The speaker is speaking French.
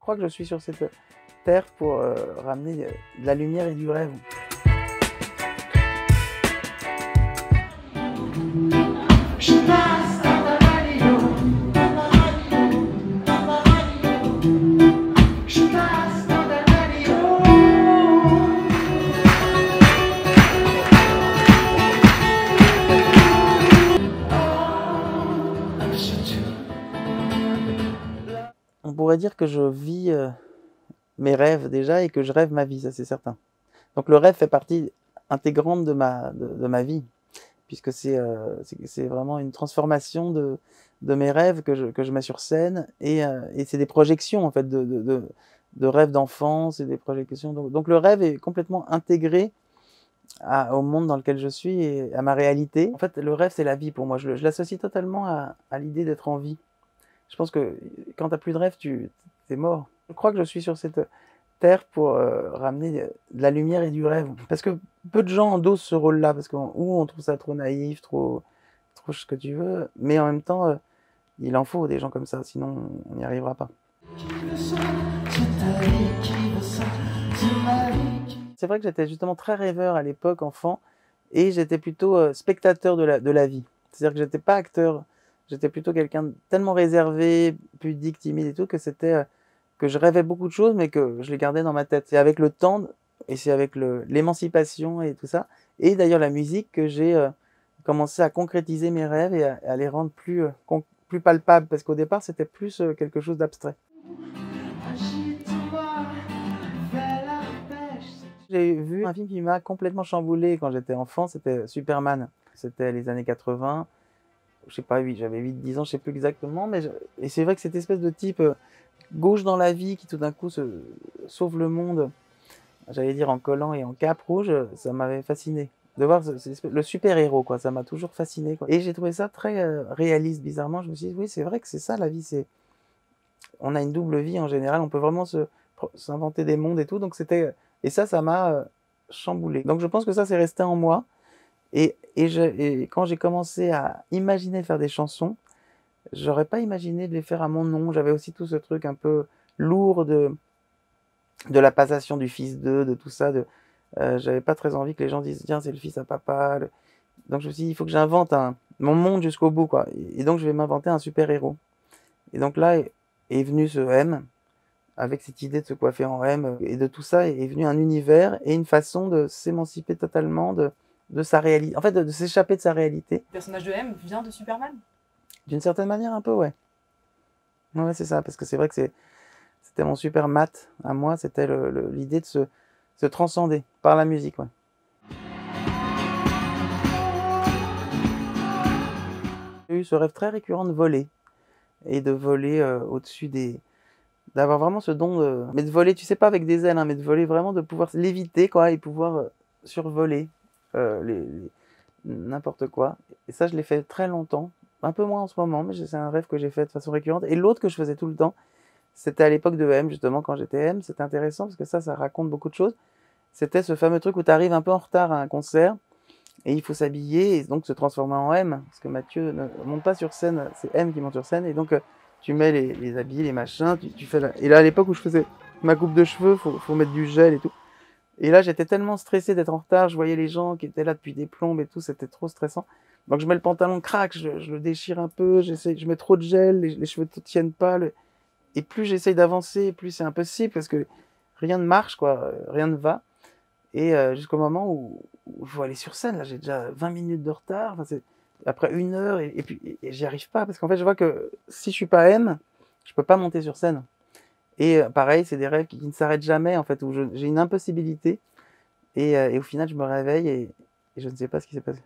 crois que je suis sur cette terre pour ramener de la lumière et du rêve. On pourrait dire que je vis mes rêves déjà et que je rêve ma vie, ça c'est certain. Donc le rêve fait partie intégrante de ma vie, puisque c'est vraiment une transformation de mes rêves que je mets sur scène, et c'est des projections en fait de rêves d'enfance et des projections. Donc le rêve est complètement intégré au monde dans lequel je suis et à ma réalité. En fait, le rêve c'est la vie pour moi. Je l'associe totalement à l'idée d'être en vie. Je pense que quand tu n'as plus de rêve, t'es mort. Je crois que je suis sur cette terre pour ramener de la lumière et du rêve. Parce que peu de gens endosent ce rôle-là, parce on trouve ça trop naïf, trop ce que tu veux, mais en même temps, il en faut des gens comme ça, sinon on n'y arrivera pas. C'est vrai que j'étais justement très rêveur à l'époque, enfant, et j'étais plutôt spectateur de la vie. C'est-à-dire que j'étais pas acteur. J'étais plutôt quelqu'un de tellement réservé, pudique, timide et tout, que que je rêvais beaucoup de choses, mais que je les gardais dans ma tête. C'est avec le temps, et c'est avec l'émancipation et tout ça, et d'ailleurs la musique, que j'ai commencé à concrétiser mes rêves et à les rendre plus palpables, parce qu'au départ, c'était plus quelque chose d'abstrait. J'ai vu un film qui m'a complètement chamboulé quand j'étais enfant, c'était Superman. C'était les années 80. Je sais pas, oui, j'avais 8-10 ans, je sais plus exactement, et c'est vrai que cette espèce de type gauche dans la vie qui tout d'un coup sauve le monde, j'allais dire en collant et en cape rouge, ça m'avait fasciné. De voir le super-héros, quoi, ça m'a toujours fasciné, quoi. Et j'ai trouvé ça très réaliste, bizarrement. Je me suis dit, oui, c'est vrai que c'est ça la vie, on a une double vie en général, on peut vraiment s'inventer des mondes et tout, et ça m'a chamboulé. Donc je pense que ça, c'est resté en moi. Et quand j'ai commencé à imaginer faire des chansons, j'aurais pas imaginé de les faire à mon nom. J'avais aussi tout ce truc un peu lourd de la passation du fils d'eux, de tout ça. J'avais pas très envie que les gens disent tiens, c'est le fils à papa. Donc je me suis dit il faut que j'invente mon monde jusqu'au bout, quoi. Et donc je vais m'inventer un super héros. Et donc là est venu ce M, avec cette idée de se coiffer en M, et de tout ça est venu un univers et une façon de s'émanciper totalement de sa réalité, en fait de s'échapper de sa réalité. Le personnage de M vient de Superman? D'une certaine manière, un peu, ouais. Ouais, c'est ça, parce que c'est vrai que c'était mon super mat à moi, c'était l'idée de se transcender par la musique, ouais. J'ai eu ce rêve très récurrent de voler, et de voler au-dessus d'avoir vraiment ce don mais de voler, tu sais, pas avec des ailes, hein, mais de voler vraiment, de pouvoir léviter, quoi, et pouvoir survoler n'importe quoi. Et ça, je l'ai fait très longtemps, un peu moins en ce moment, mais c'est un rêve que j'ai fait de façon récurrente. Et l'autre que je faisais tout le temps, c'était à l'époque de M, justement, quand j'étais M. C'était intéressant parce que ça raconte beaucoup de choses. C'était ce fameux truc où tu arrives un peu en retard à un concert et il faut s'habiller et donc se transformer en M, parce que Mathieu ne monte pas sur scène, c'est M qui monte sur scène, et donc tu mets les habits, les machins, tu fais et là, à l'époque où je faisais ma coupe de cheveux, faut mettre du gel et tout. Et là, j'étais tellement stressé d'être en retard, je voyais les gens qui étaient là depuis des plombes et tout, c'était trop stressant. Donc je mets le pantalon, crac, je le déchire un peu, je mets trop de gel, les cheveux ne tiennent pas. Et plus j'essaye d'avancer, plus c'est impossible, parce que rien ne marche, quoi, rien ne va. Et jusqu'au moment où je veux aller sur scène, là j'ai déjà 20 minutes de retard, enfin, après 1 heure, et puis j'y arrive pas, parce qu'en fait je vois que si je suis pas M, je peux pas monter sur scène. Et pareil, c'est des rêves qui ne s'arrêtent jamais, en fait, où j'ai une impossibilité, et au final je me réveille et je ne sais pas ce qui s'est passé.